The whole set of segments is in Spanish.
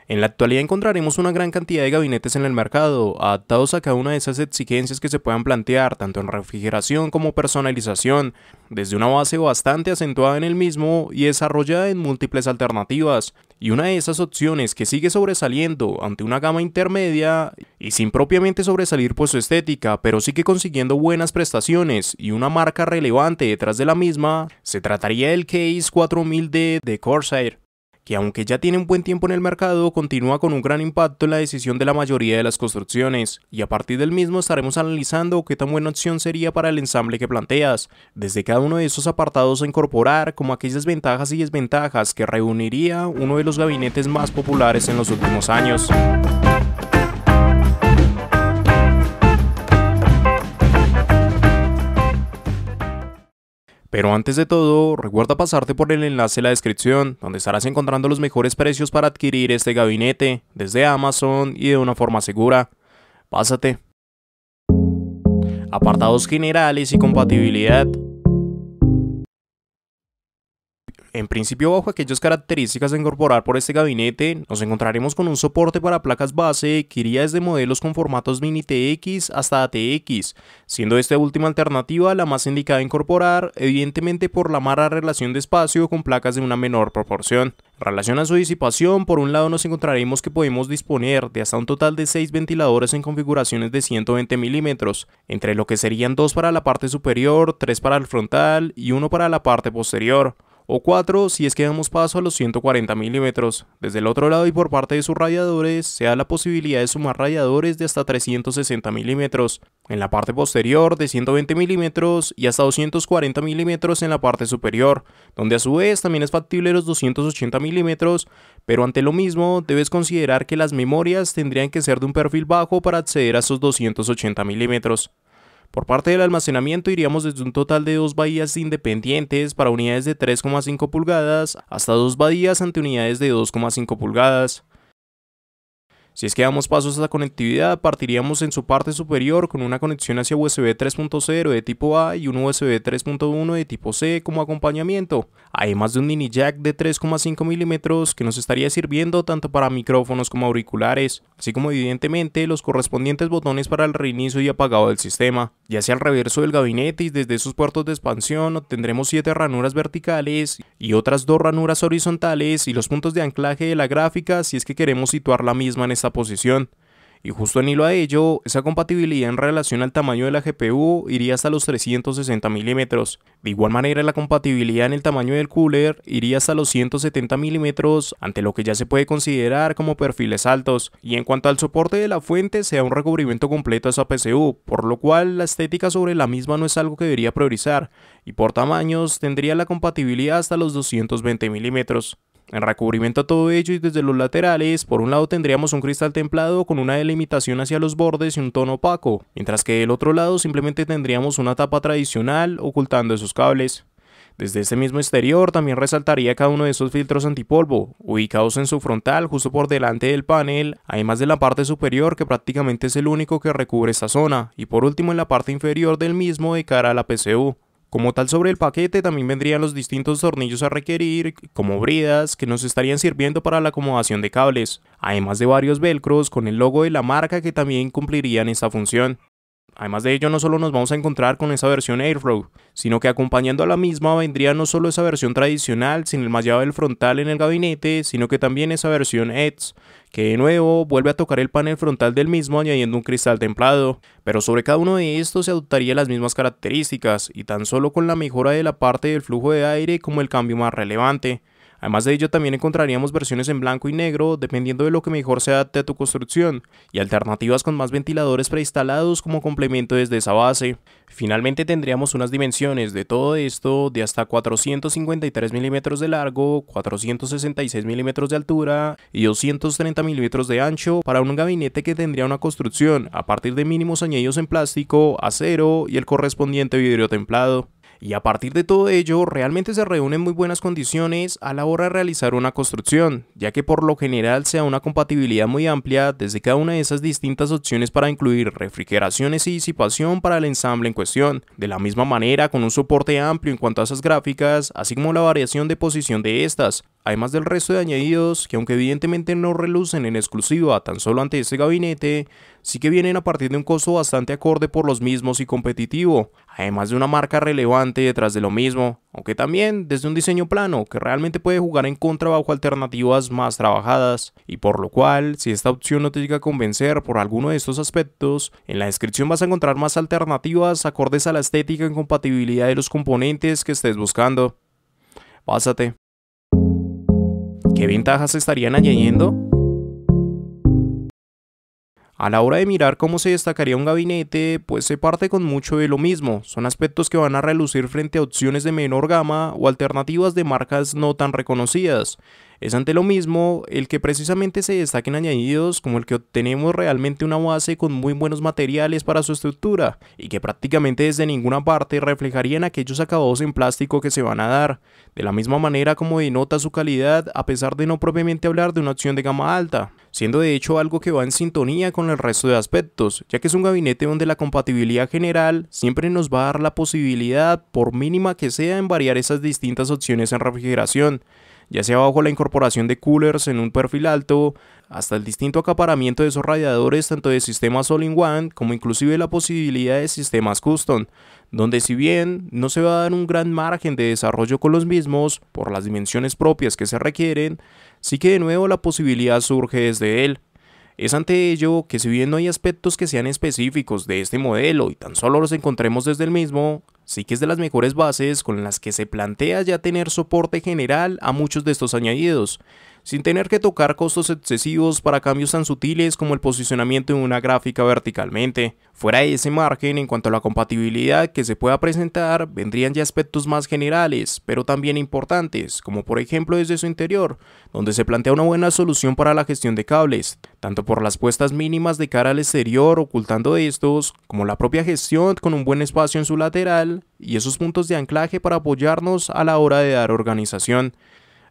En la actualidad encontraremos una gran cantidad de gabinetes en el mercado, adaptados a cada una de esas exigencias que se puedan plantear, tanto en refrigeración como personalización, desde una base bastante acentuada en el mismo y desarrollada en múltiples alternativas. Y una de esas opciones que sigue sobresaliendo ante una gama intermedia y sin propiamente sobresalir por su estética, pero sigue consiguiendo buenas prestaciones y una marca relevante detrás de la misma, se trataría del Case 4000D de Corsair, que aunque ya tiene un buen tiempo en el mercado, continúa con un gran impacto en la decisión de la mayoría de las construcciones, y a partir del mismo estaremos analizando qué tan buena opción sería para el ensamble que planteas, desde cada uno de esos apartados a incorporar, como aquellas ventajas y desventajas que reuniría uno de los gabinetes más populares en los últimos años. Pero antes de todo, recuerda pasarte por el enlace en la descripción, donde estarás encontrando los mejores precios para adquirir este gabinete, desde Amazon y de una forma segura. Pásate. Apartados generales y compatibilidad. En principio, bajo aquellas características a incorporar por este gabinete, nos encontraremos con un soporte para placas base que iría desde modelos con formatos mini TX hasta ATX, siendo esta última alternativa la más indicada a incorporar, evidentemente por la mala relación de espacio con placas de una menor proporción. En relación a su disipación, por un lado nos encontraremos que podemos disponer de hasta un total de 6 ventiladores en configuraciones de 120 milímetros, entre lo que serían 2 para la parte superior, 3 para el frontal y 1 para la parte posterior, o 4 si es que damos paso a los 140 milímetros. Desde el otro lado y por parte de sus radiadores, se da la posibilidad de sumar radiadores de hasta 360 milímetros en la parte posterior, de 120 milímetros y hasta 240 milímetros en la parte superior, donde a su vez también es factible los 280 milímetros, pero ante lo mismo debes considerar que las memorias tendrían que ser de un perfil bajo para acceder a esos 280 milímetros. Por parte del almacenamiento iríamos desde un total de 2 bahías independientes para unidades de 3,5 pulgadas hasta 2 bahías ante unidades de 2,5 pulgadas. Si es que damos pasos a la conectividad, partiríamos en su parte superior con una conexión hacia USB 3.0 de tipo A y un USB 3.1 de tipo C como acompañamiento, además de un mini jack de 3,5 milímetros que nos estaría sirviendo tanto para micrófonos como auriculares, así como evidentemente los correspondientes botones para el reinicio y apagado del sistema. Ya hacia el reverso del gabinete y desde sus puertos de expansión obtendremos 7 ranuras verticales y otras 2 ranuras horizontales y los puntos de anclaje de la gráfica si es que queremos situar la misma en esta posición. Y justo en hilo a ello, esa compatibilidad en relación al tamaño de la GPU iría hasta los 360 milímetros. De igual manera, la compatibilidad en el tamaño del cooler iría hasta los 170 milímetros, ante lo que ya se puede considerar como perfiles altos. Y en cuanto al soporte de la fuente, se da un recubrimiento completo a esa PCU, por lo cual la estética sobre la misma no es algo que debería priorizar, y por tamaños tendría la compatibilidad hasta los 220 milímetros. En recubrimiento a todo ello y desde los laterales, por un lado tendríamos un cristal templado con una delimitación hacia los bordes y un tono opaco, mientras que del otro lado simplemente tendríamos una tapa tradicional ocultando esos cables. Desde este mismo exterior también resaltaría cada uno de esos filtros antipolvo, ubicados en su frontal justo por delante del panel, además de la parte superior que prácticamente es el único que recubre esta zona, y por último en la parte inferior del mismo de cara a la PCU. Como tal, sobre el paquete también vendrían los distintos tornillos a requerir, como bridas, que nos estarían sirviendo para la acomodación de cables, además de varios velcros con el logo de la marca que también cumplirían esta función. Además de ello, no solo nos vamos a encontrar con esa versión Airflow, sino que acompañando a la misma vendría no solo esa versión tradicional sin el mallado del frontal en el gabinete, sino que también esa versión Edge, que de nuevo vuelve a tocar el panel frontal del mismo añadiendo un cristal templado. Pero sobre cada uno de estos se adoptaría las mismas características, y tan solo con la mejora de la parte del flujo de aire como el cambio más relevante. Además de ello, también encontraríamos versiones en blanco y negro, dependiendo de lo que mejor se adapte a tu construcción, y alternativas con más ventiladores preinstalados como complemento desde esa base. Finalmente tendríamos unas dimensiones de todo esto de hasta 453 milímetros de largo, 466 milímetros de altura y 230 milímetros de ancho para un gabinete que tendría una construcción a partir de mínimos añadidos en plástico, acero y el correspondiente vidrio templado. Y a partir de todo ello, realmente se reúnen muy buenas condiciones a la hora de realizar una construcción, ya que por lo general se da una compatibilidad muy amplia desde cada una de esas distintas opciones para incluir refrigeraciones y disipación para el ensamble en cuestión. De la misma manera, con un soporte amplio en cuanto a esas gráficas, así como la variación de posición de estas, además del resto de añadidos que, aunque evidentemente no relucen en exclusiva tan solo ante este gabinete, sí que vienen a partir de un costo bastante acorde por los mismos y competitivo, además de una marca relevante detrás de lo mismo, aunque también desde un diseño plano que realmente puede jugar en contra bajo alternativas más trabajadas, y por lo cual, si esta opción no te llega a convencer por alguno de estos aspectos, en la descripción vas a encontrar más alternativas acordes a la estética y compatibilidad de los componentes que estés buscando. Pásate. ¿Qué ventajas se estarían añadiendo? A la hora de mirar cómo se destacaría un gabinete, pues se parte con mucho de lo mismo. Son aspectos que van a relucir frente a opciones de menor gama o alternativas de marcas no tan reconocidas. Es ante lo mismo el que precisamente se destaquen añadidos como el que obtenemos realmente una base con muy buenos materiales para su estructura y que prácticamente desde ninguna parte reflejarían aquellos acabados en plástico que se van a dar, de la misma manera como denota su calidad a pesar de no propiamente hablar de una opción de gama alta, siendo de hecho algo que va en sintonía con el resto de aspectos, ya que es un gabinete donde la compatibilidad general siempre nos va a dar la posibilidad, por mínima que sea, en variar esas distintas opciones en refrigeración, ya sea bajo la incorporación de coolers en un perfil alto, hasta el distinto acaparamiento de esos radiadores tanto de sistemas all-in-one como inclusive la posibilidad de sistemas custom, donde si bien no se va a dar un gran margen de desarrollo con los mismos por las dimensiones propias que se requieren, sí que de nuevo la posibilidad surge desde él. Es ante ello que si bien no hay aspectos que sean específicos de este modelo y tan solo los encontremos desde el mismo, sí que es de las mejores bases con las que se plantea ya tener soporte general a muchos de estos añadidos, sin tener que tocar costos excesivos para cambios tan sutiles como el posicionamiento de una gráfica verticalmente. Fuera de ese margen, en cuanto a la compatibilidad que se pueda presentar, vendrían ya aspectos más generales, pero también importantes, como por ejemplo desde su interior, donde se plantea una buena solución para la gestión de cables, tanto por las puestas mínimas de cara al exterior ocultando estos, como la propia gestión con un buen espacio en su lateral, y esos puntos de anclaje para apoyarnos a la hora de dar organización.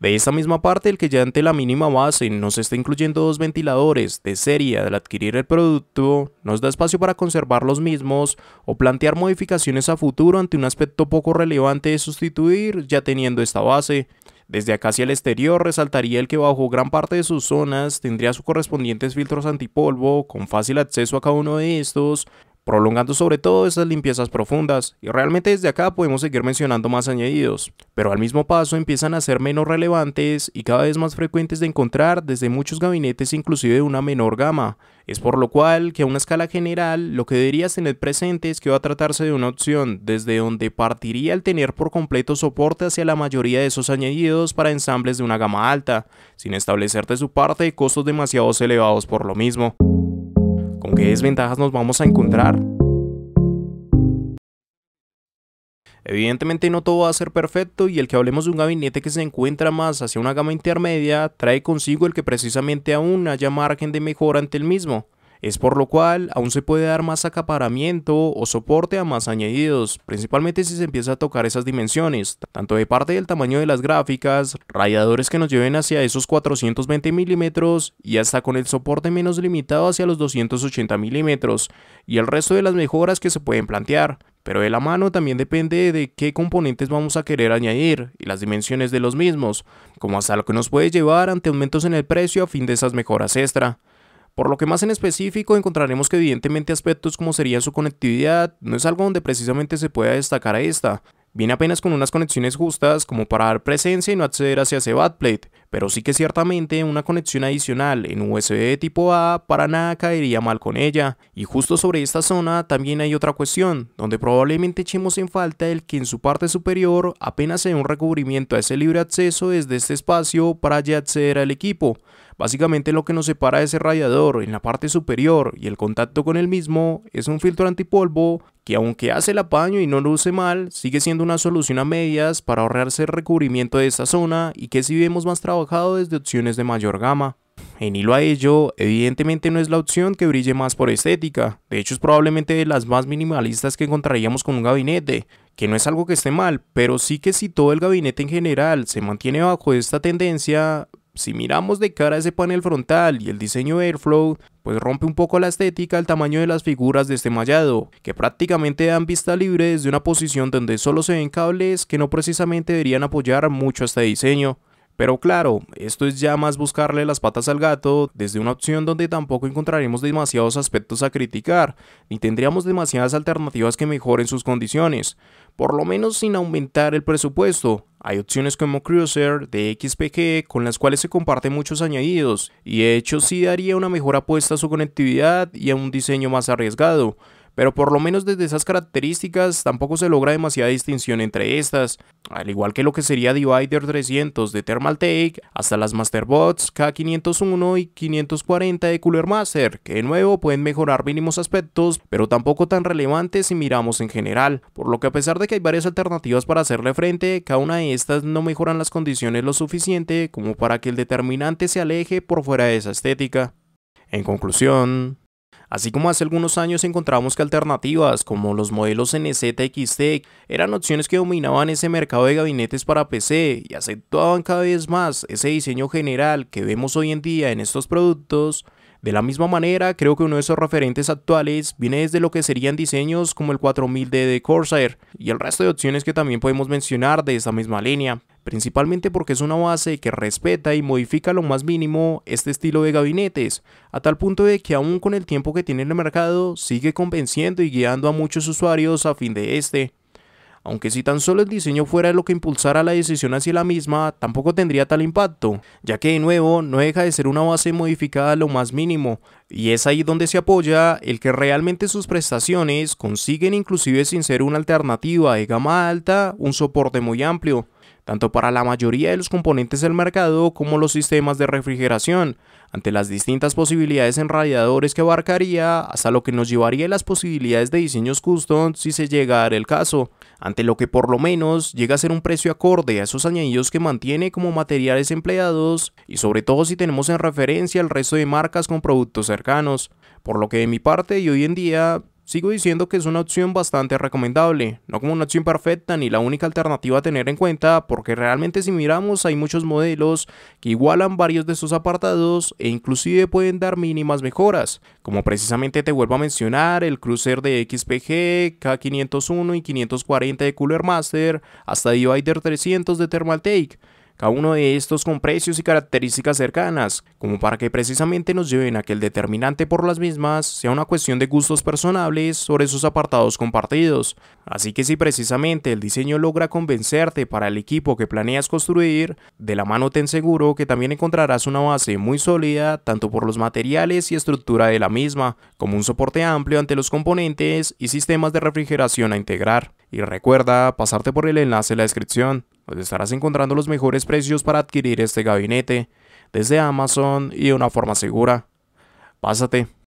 De esta misma parte, el que ya ante la mínima base nos está incluyendo dos ventiladores de serie al adquirir el producto, nos da espacio para conservar los mismos o plantear modificaciones a futuro ante un aspecto poco relevante de sustituir ya teniendo esta base. Desde acá hacia el exterior resaltaría el que bajo gran parte de sus zonas tendría sus correspondientes filtros antipolvo con fácil acceso a cada uno de estos, prolongando sobre todo esas limpiezas profundas, y realmente desde acá podemos seguir mencionando más añadidos, pero al mismo paso empiezan a ser menos relevantes y cada vez más frecuentes de encontrar desde muchos gabinetes inclusive de una menor gama. Es por lo cual que a una escala general lo que deberías tener presente es que va a tratarse de una opción desde donde partiría el tener por completo soporte hacia la mayoría de esos añadidos para ensambles de una gama alta, sin establecer de su parte costos demasiado elevados por lo mismo. ¿Con qué desventajas nos vamos a encontrar? Evidentemente no todo va a ser perfecto y el que hablemos de un gabinete que se encuentra más hacia una gama intermedia trae consigo el que precisamente aún haya margen de mejora ante el mismo. Es por lo cual aún se puede dar más acaparamiento o soporte a más añadidos, principalmente si se empieza a tocar esas dimensiones, tanto de parte del tamaño de las gráficas, radiadores que nos lleven hacia esos 420 milímetros y hasta con el soporte menos limitado hacia los 280 milímetros y el resto de las mejoras que se pueden plantear. Pero de la mano también depende de qué componentes vamos a querer añadir y las dimensiones de los mismos, como hasta lo que nos puede llevar ante aumentos en el precio a fin de esas mejoras extra. Por lo que más en específico encontraremos que evidentemente aspectos como sería su conectividad no es algo donde precisamente se pueda destacar a esta. Viene apenas con unas conexiones justas como para dar presencia y no acceder hacia ese backplate, pero sí que ciertamente una conexión adicional en USB de tipo A para nada caería mal con ella. Y justo sobre esta zona también hay otra cuestión, donde probablemente echemos en falta el que en su parte superior apenas se dé un recubrimiento a ese libre acceso desde este espacio para ya acceder al equipo. Básicamente lo que nos separa de ese radiador en la parte superior y el contacto con el mismo es un filtro antipolvo que, aunque hace el apaño y no luce mal, sigue siendo una solución a medias para ahorrarse el recubrimiento de esta zona y que si vemos más trabajado desde opciones de mayor gama. En hilo a ello, evidentemente no es la opción que brille más por estética, de hecho es probablemente de las más minimalistas que encontraríamos con un gabinete, que no es algo que esté mal, pero sí que si todo el gabinete en general se mantiene bajo esta tendencia, si miramos de cara a ese panel frontal y el diseño Airflow, pues rompe un poco la estética el tamaño de las figuras de este mallado, que prácticamente dan vista libre desde una posición donde solo se ven cables que no precisamente deberían apoyar mucho este diseño. Pero claro, esto es ya más buscarle las patas al gato desde una opción donde tampoco encontraremos demasiados aspectos a criticar, ni tendríamos demasiadas alternativas que mejoren sus condiciones, por lo menos sin aumentar el presupuesto. Hay opciones como Cruiser de XPG con las cuales se comparten muchos añadidos, y de hecho sí daría una mejor apuesta a su conectividad y a un diseño más arriesgado. Pero por lo menos desde esas características tampoco se logra demasiada distinción entre estas, al igual que lo que sería Divider 300 de Thermaltake hasta las Masterbots K501 y 540 de Cooler Master, que de nuevo pueden mejorar mínimos aspectos, pero tampoco tan relevantes si miramos en general, por lo que a pesar de que hay varias alternativas para hacerle frente, cada una de estas no mejoran las condiciones lo suficiente como para que el determinante se aleje por fuera de esa estética. En conclusión, así como hace algunos años encontramos que alternativas como los modelos NZXT eran opciones que dominaban ese mercado de gabinetes para PC y acentuaban cada vez más ese diseño general que vemos hoy en día en estos productos, de la misma manera creo que uno de esos referentes actuales viene desde lo que serían diseños como el 4000D de Corsair y el resto de opciones que también podemos mencionar de esta misma línea, principalmente porque es una base que respeta y modifica lo más mínimo este estilo de gabinetes, a tal punto de que aún con el tiempo que tiene en el mercado sigue convenciendo y guiando a muchos usuarios a fin de este. Aunque si tan solo el diseño fuera lo que impulsara la decisión hacia la misma, tampoco tendría tal impacto, ya que de nuevo no deja de ser una base modificada a lo más mínimo, y es ahí donde se apoya el que realmente sus prestaciones consiguen, inclusive sin ser una alternativa de gama alta, un soporte muy amplio, tanto para la mayoría de los componentes del mercado como los sistemas de refrigeración, ante las distintas posibilidades en radiadores que abarcaría, hasta lo que nos llevaría a las posibilidades de diseños custom si se llega a dar el caso, ante lo que por lo menos llega a ser un precio acorde a esos añadidos que mantiene como materiales empleados y sobre todo si tenemos en referencia al resto de marcas con productos cercanos, por lo que de mi parte y hoy en día sigo diciendo que es una opción bastante recomendable, no como una opción perfecta ni la única alternativa a tener en cuenta, porque realmente si miramos hay muchos modelos que igualan varios de estos apartados e inclusive pueden dar mínimas mejoras, como precisamente te vuelvo a mencionar el Cruiser de XPG, K501 y 540 de Cooler Master, hasta Divider 300 de Thermaltake. Cada uno de estos con precios y características cercanas, como para que precisamente nos lleven a que el determinante por las mismas sea una cuestión de gustos personales sobre esos apartados compartidos. Así que si precisamente el diseño logra convencerte para el equipo que planeas construir, de la mano ten seguro que también encontrarás una base muy sólida tanto por los materiales y estructura de la misma, como un soporte amplio ante los componentes y sistemas de refrigeración a integrar. Y recuerda pasarte por el enlace en la descripción, donde estarás encontrando los mejores precios para adquirir este gabinete, desde Amazon y de una forma segura. Pásate.